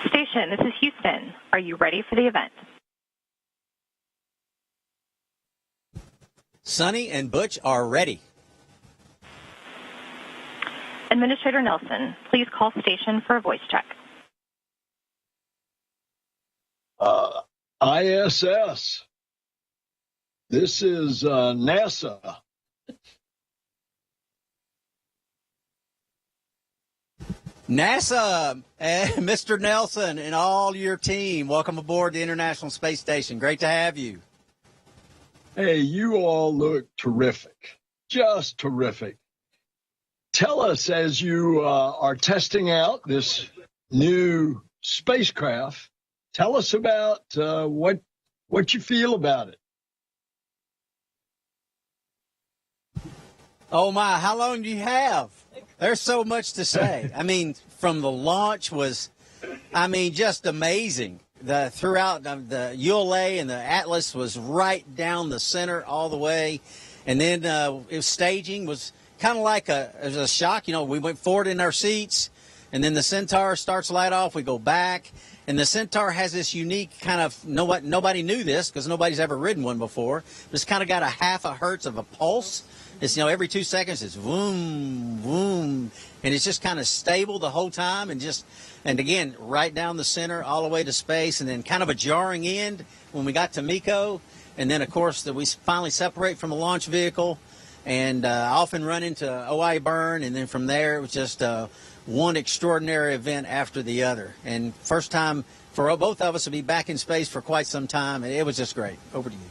Station, this is Houston. Are you ready for the event? Suni and Butch are ready. Administrator Nelson, please call station for a voice check. ISS. This is NASA. NASA, Mr. Nelson and all your team, welcome aboard the International Space Station. Great to have you. Hey, you all look terrific. Just terrific. Tell us, as you are testing out this new spacecraft, tell us about what you feel about it. Oh, my, how long do you have? There's so much to say. I mean, from the launch was, just amazing. Throughout the ULA and the Atlas was right down the center all the way. And then staging was kind of like it was a shock. We went forward in our seats, and then the Centaur starts light off. We go back. And the Centaur has this unique kind of, nobody knew this because nobody's ever ridden one before. But it's kind of got a half a hertz of a pulse. It's, every 2 seconds it's boom, boom. And it's just kind of stable the whole time and again, right down the center all the way to space. And then kind of a jarring end when we got to MECO. And then, of course, we finally separate from the launch vehicle and often run into OI burn. And then from there, it was just one extraordinary event after the other. And first time for both of us to be back in space for quite some time. It was just great. Over to you.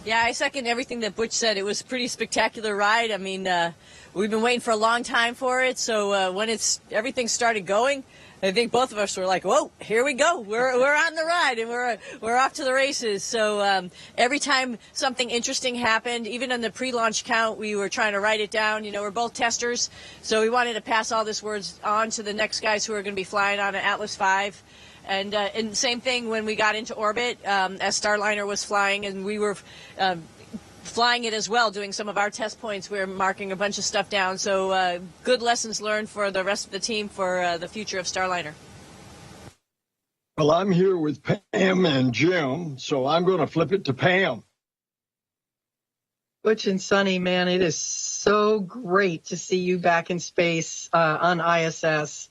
Yeah, I second everything that Butch said. It was a pretty spectacular ride. I mean, we've been waiting for a long time for it. So when everything started going, I think both of us were like, "Whoa, here we go! We're on the ride and we're off to the races." So every time something interesting happened, even on the pre-launch count, we were trying to write it down. We're both testers, so we wanted to pass all this words on to the next guys who are going to be flying on an Atlas V. And same thing when we got into orbit, as Starliner was flying, and we were flying it as well, doing some of our test points. We were marking a bunch of stuff down. So good lessons learned for the rest of the team for the future of Starliner. Well, I'm here with Pam and Jim, so I'm going to flip it to Pam. Butch and Suni, man, it is so great to see you back in space on ISS.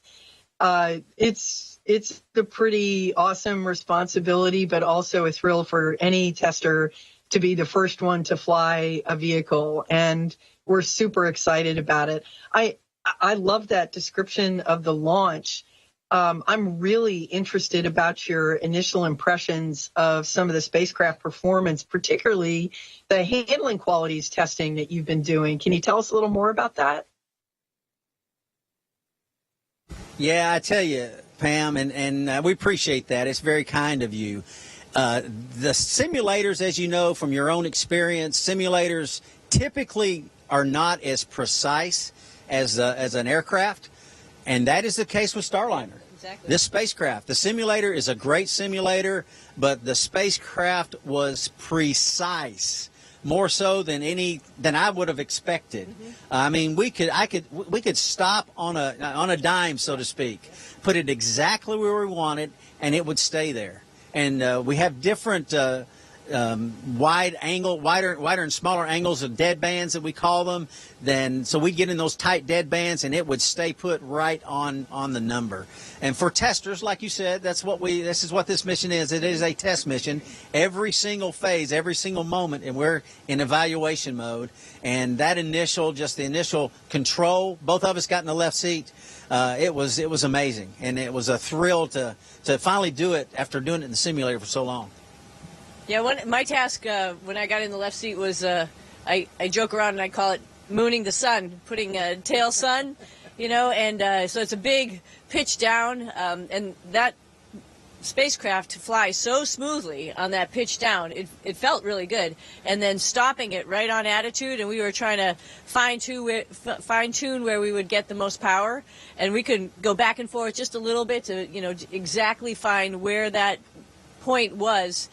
It's a pretty awesome responsibility, but also a thrill for any tester to be the first one to fly a vehicle, and we're super excited about it. I love that description of the launch. I'm really interested about your initial impressions of some of the spacecraft performance, particularly the handling qualities testing that you've been doing. Can you tell us a little more about that? Yeah, I tell you, Pam, and we appreciate that. It's very kind of you. The simulators, as you know from your own experience, simulators typically are not as precise as an aircraft, and that is the case with Starliner. Exactly. This spacecraft, the simulator is a great simulator, but the spacecraft was precise. More so than I would have expected. Mm-hmm. I mean, we could stop on a dime, so to speak, put it exactly where we wanted, and it would stay there. And we have different wider and smaller angles of dead bands that we call them. So we'd get in those tight dead bands, and it would stay put right on the number. And for testers, like you said, this is what this mission is. It is a test mission. Every single phase, every single moment, and we're in evaluation mode. And that the initial control, both of us got in the left seat. It was amazing, and it was a thrill to finally do it after doing it in the simulator for so long. Yeah, my task when I got in the left seat was I joke around and I call it mooning the sun, putting a tail sun, and so it's a big pitch down, and that spacecraft to fly so smoothly on that pitch down, it felt really good, and then stopping it right on attitude, and we were trying to fine tune where we would get the most power, and we could go back and forth just a little bit to exactly find where that point was.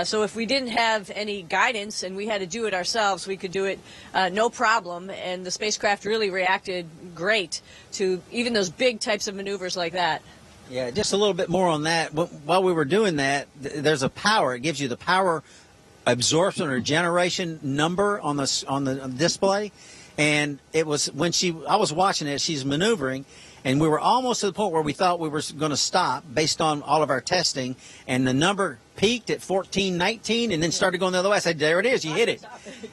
So if we didn't have any guidance and we had to do it ourselves, we could do it no problem. And the spacecraft really reacted great to even those big types of maneuvers like that. Yeah, just a little bit more on that. While we were doing that, there's a power. It gives you the power absorption or generation number on the display. And it was when I was watching it, she's maneuvering, and we were almost to the point where we thought we were going to stop based on all of our testing, and the number peaked at 1419 and then started going the other way. I said, there it is, you hit it.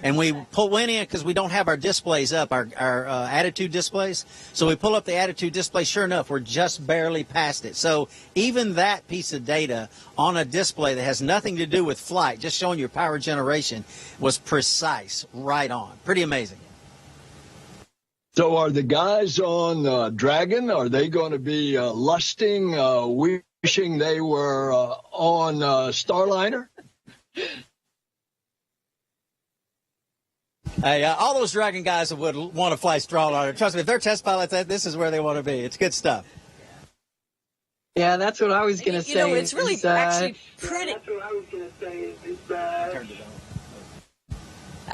And we went in because we don't have our displays up, our attitude displays. So we pull up the attitude display. Sure enough, we're just barely past it. So even that piece of data on a display that has nothing to do with flight, just showing your power generation, was precise, right on. Pretty amazing. So are the guys on Dragon, are they going to be lusting, wishing they were on Starliner? Hey, all those Dragon guys would want to fly Starliner. Trust me, if they're test pilots, this is where they want to be. It's good stuff. Yeah, that's what I was going to say. You know, it's really actually pretty. That's what I was going to say.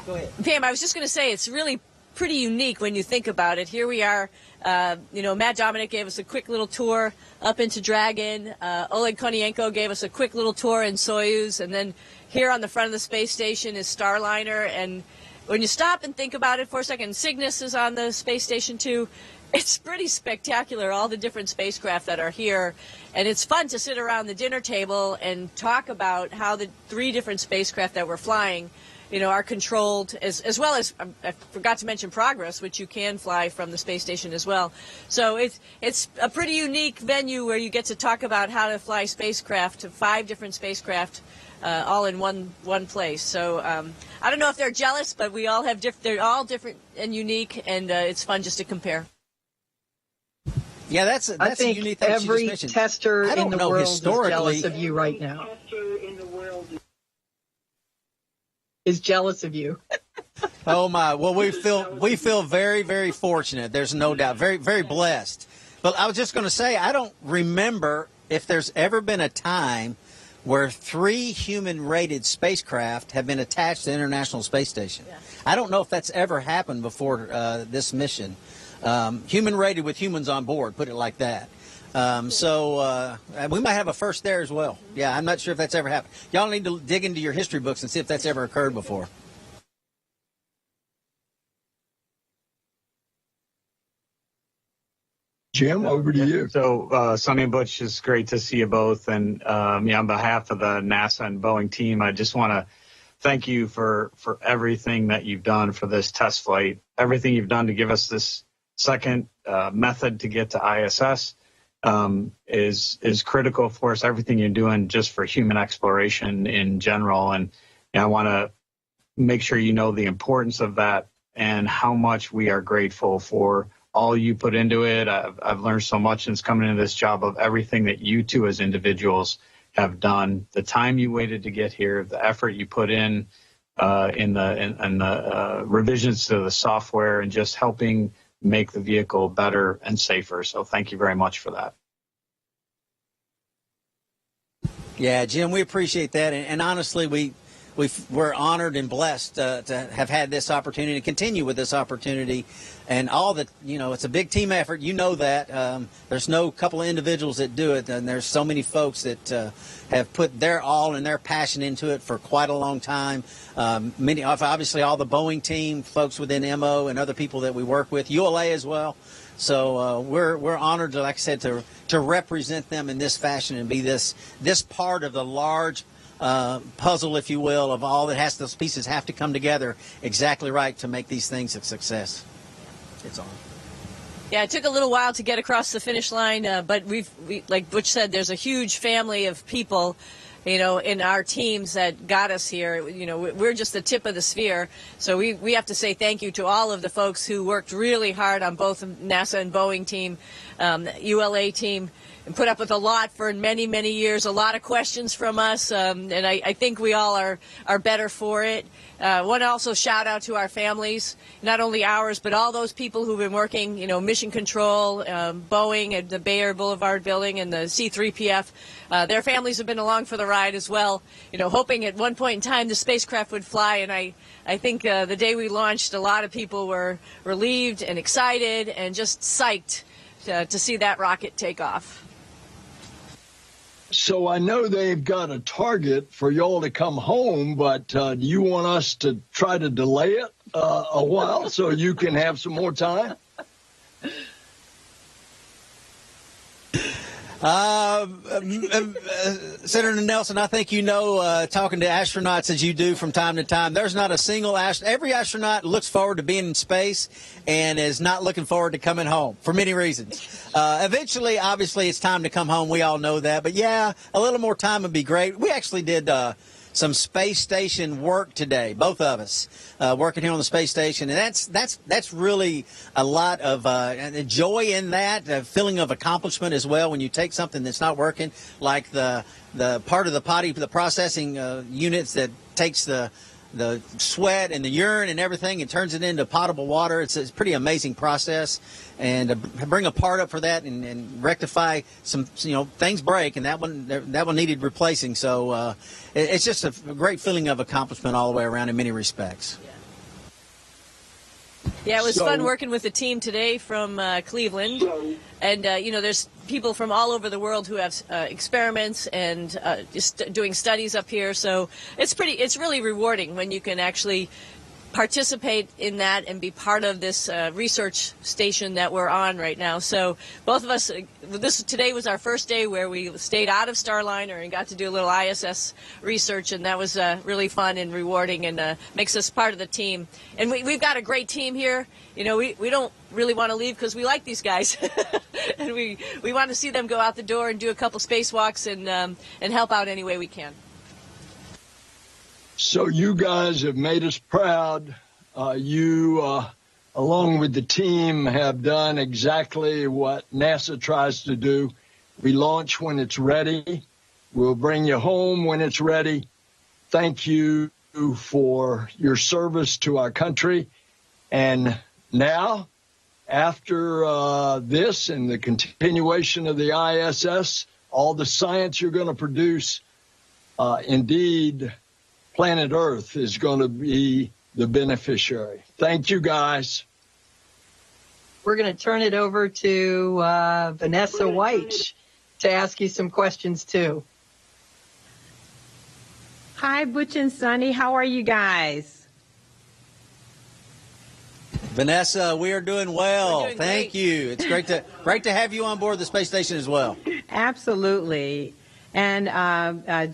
Go ahead. Pam, I was just going to say it's really pretty unique when you think about it. Here we are, Matt Dominic gave us a quick little tour up into Dragon. Oleg Konienko gave us a quick little tour in Soyuz. And then here on the front of the space station is Starliner. And when you stop and think about it for a second, Cygnus is on the space station too. It's pretty spectacular, all the different spacecraft that are here. And it's fun to sit around the dinner table and talk about how the 3 different spacecraft that we're flying are controlled, as well as, I forgot to mention Progress, which you can fly from the space station as well. So it's a pretty unique venue where you get to talk about how to fly spacecraft, 5 different spacecraft, all in one place. So I don't know if they're jealous, but we all have they're all different and unique, and it's fun just to compare. Yeah, that's I think a unique thing every she just mentioned. tester in the world is jealous of you right now. Is jealous of you. Oh my! Well, we feel very, very fortunate. There's no doubt. Very, very blessed. But I was just going to say, I don't remember if there's ever been a time where 3 human-rated spacecraft have been attached to the International Space Station. Yeah. I don't know if that's ever happened before this mission. Human-rated with humans on board, put it like that. So we might have a first there as well. Yeah, I'm not sure if that's ever happened. Y'all need to dig into your history books and see if that's ever occurred before. Jim, over to you. So, Suni and Butch, it's great to see you both. And on behalf of the NASA and Boeing team, I just want to thank you for everything that you've done for this test flight, everything you've done to give us this second method to get to ISS. Is critical for us. Everything you're doing just for human exploration in general, and I want to make sure you know the importance of that and how much we are grateful for all you put into it. I've learned so much since coming into this job of everything that you two as individuals have done, the time you waited to get here, the effort you put in the revisions to the software, and just helping make the vehicle better and safer. So thank you very much for that. Yeah, Jim, we appreciate that. And honestly, we're honored and blessed to have had this opportunity, to continue with this opportunity. And all that, it's a big team effort. You know that. There's no couple of individuals that do it. And there's so many folks that have put their all and their passion into it for quite a long time. Obviously, all the Boeing team, folks within MO and other people that we work with, ULA as well. So we're honored, like I said, to represent them in this fashion and be this part of the large puzzle, if you will, of all that those pieces have to come together exactly right to make these things a success. It's on. Yeah, it took a little while to get across the finish line, but we, like Butch said, there's a huge family of people, in our teams that got us here. We're just the tip of the sphere. So we have to say thank you to all of the folks who worked really hard on both NASA and Boeing team, ULA team, and put up with a lot for many, many years, a lot of questions from us, and I think we all are better for it. Want to also shout out to our families, not only ours, but all those people who've been working, Mission Control, Boeing at the Bayer Boulevard building, and the C3PF. Their families have been along for the ride as well, hoping at one point in time the spacecraft would fly. And I think the day we launched, a lot of people were relieved and excited and just psyched to see that rocket take off. So I know they've got a target for y'all to come home, but do you want us to try to delay it a while so you can have some more time? Senator Nelson, I think talking to astronauts as you do from time to time, there's not a single every astronaut looks forward to being in space and is not looking forward to coming home for many reasons. Eventually, obviously, it's time to come home. We all know that. But, yeah, a little more time would be great. We actually did some space station work today, both of us, working here on the space station. And that's really a lot of joy in that, a feeling of accomplishment as well when you take something that's not working, like the part of the processing units that takes the sweat and the urine and everything and turns it into potable water. It's a pretty amazing process. And to bring a part up for that and rectify some, things break, and that one needed replacing. So it's just a great feeling of accomplishment all the way around in many respects. Yeah, it was fun working with the team today from Cleveland. And, there's people from all over the world who have experiments and just doing studies up here. So it's really rewarding when you can actually participate in that and be part of this research station that we're on right now. So both of us, today was our first day where we stayed out of Starliner and got to do a little ISS research, and that was really fun and rewarding, and makes us part of the team. And we've got a great team here. We don't really want to leave because we like these guys, and we want to see them go out the door and do a couple spacewalks and help out any way we can. So you guys have made us proud. You, along with the team, have done exactly what NASA tries to do. We launch when it's ready. We'll bring you home when it's ready. Thank you for your service to our country. And now, after this and the continuation of the ISS, all the science you're going to produce, indeed, planet Earth is going to be the beneficiary. Thank you, guys. We're going to turn it over to Vanessa Wyche to ask you some questions, too. Hi, Butch and Suni. How are you guys? Vanessa, we are doing well. Doing Thank great. you. It's great to have you on board the space station as well. Absolutely. And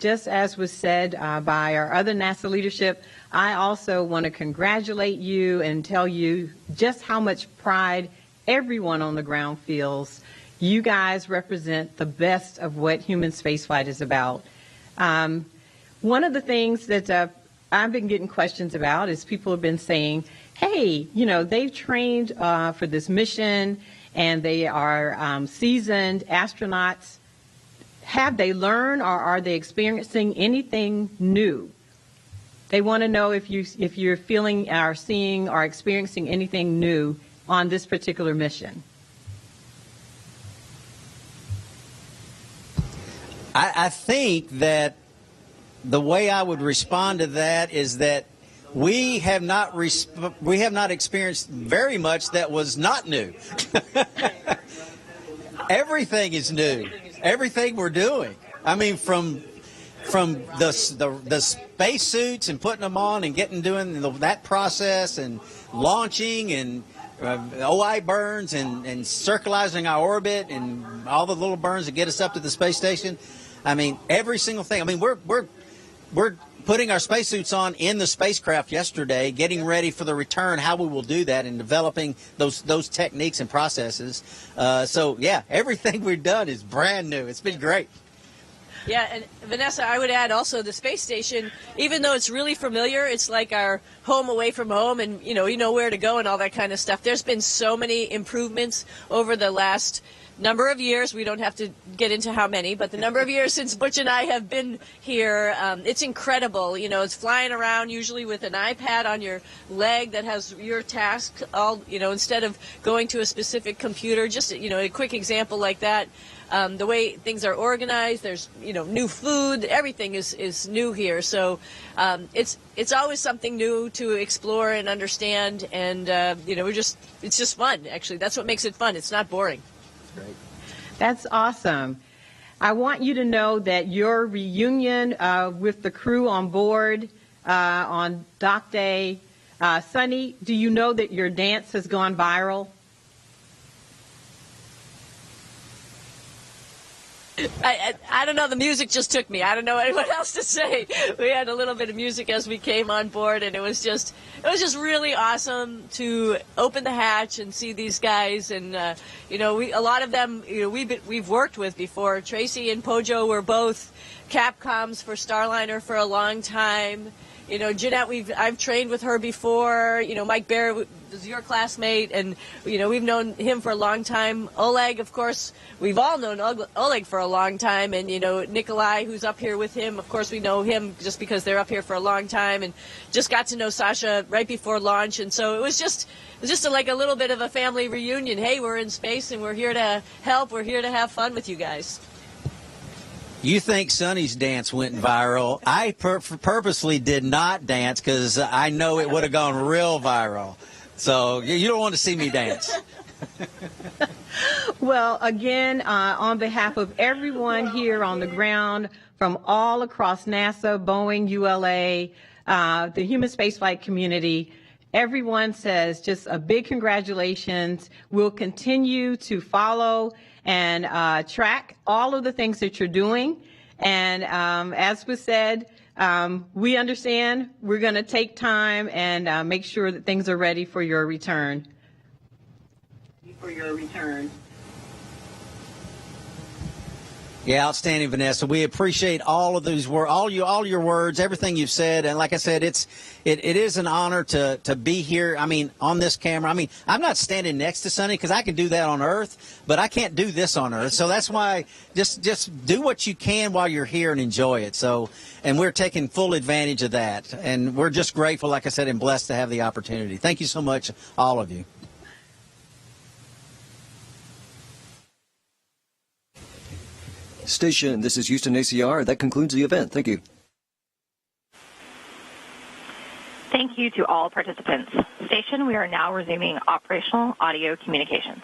just as was said by our other NASA leadership, I also want to congratulate you and tell you just how much pride everyone on the ground feels. You guys represent the best of what human spaceflight is about. One of the things that I've been getting questions about is people have been saying, hey, they've trained for this mission and they are seasoned astronauts. Have they learned, or are they experiencing anything new? They want to know if you're feeling or seeing or experiencing anything new on this particular mission. I think that the way I would respond to that is that we have not experienced very much that was not new. Everything is new. Everything we're doing. I mean, from the spacesuits and putting them on and doing that process and launching and OI burns and circularizing our orbit and all the little burns that get us up to the space station. I mean, every single thing. I mean, we're putting our spacesuits on in the spacecraft yesterday, getting ready for the return, how we will do that, and developing those techniques and processes. So, yeah, everything we've done is brand new. It's been great. Yeah, and Vanessa, I would add also the space station, even though it's really familiar, it's like our home away from home, and you know where to go and all that kind of stuff. There's been so many improvements over the last number of years. We don't have to get into how many, but the number of years since Butch and I have been here, it's incredible. It's flying around usually with an iPad on your leg that has your task all, instead of going to a specific computer. Just, a quick example like that. the way things are organized. There's new food. Everything is new here. So it's always something new to explore and understand. And it's just fun. Actually, that's what makes it fun. It's not boring. Great. That's awesome. I want you to know that your reunion with the crew on board on Dock Day, Suni, do you know that your dance has gone viral? I don't know. The music just took me. I don't know what else to say. We had a little bit of music as we came on board, and it was just really awesome to open the hatch and see these guys. And a lot of them we've worked with before. Tracy and Pojo were both Capcoms for Starliner for a long time. Jeanette, I've trained with her before. Mike Barrett was your classmate, and we've known him for a long time. Oleg, of course, we've all known Oleg for a long time, and Nikolai, who's up here with him, of course we know him just because they're up here for a long time, and just got to know Sasha right before launch, and so it was just like a little bit of a family reunion. Hey, we're in space, and we're here to help. We're here to have fun with you guys. You think Suni's dance went viral. I purposely did not dance because I know it would have gone real viral. So you don't want to see me dance. Well, again, on behalf of everyone here on the ground from all across NASA, Boeing, ULA, the human spaceflight community, everyone says just a big congratulations. We'll continue to follow and track all of the things that you're doing. And as was said, we understand we're going to take time and make sure that things are ready for your return. Yeah, outstanding, Vanessa. We appreciate all of those words, all your words, everything you've said. And like I said, it is an honor to be here. I mean, on this camera. I mean, I'm not standing next to Suni because I can do that on Earth, but I can't do this on Earth. So that's why just do what you can while you're here and enjoy it. So, and we're taking full advantage of that. And we're just grateful, like I said, and blessed to have the opportunity. Thank you so much, all of you. Station, this is Houston ACR. That concludes the event. Thank you. Thank you to all participants. Station, we are now resuming operational audio communications.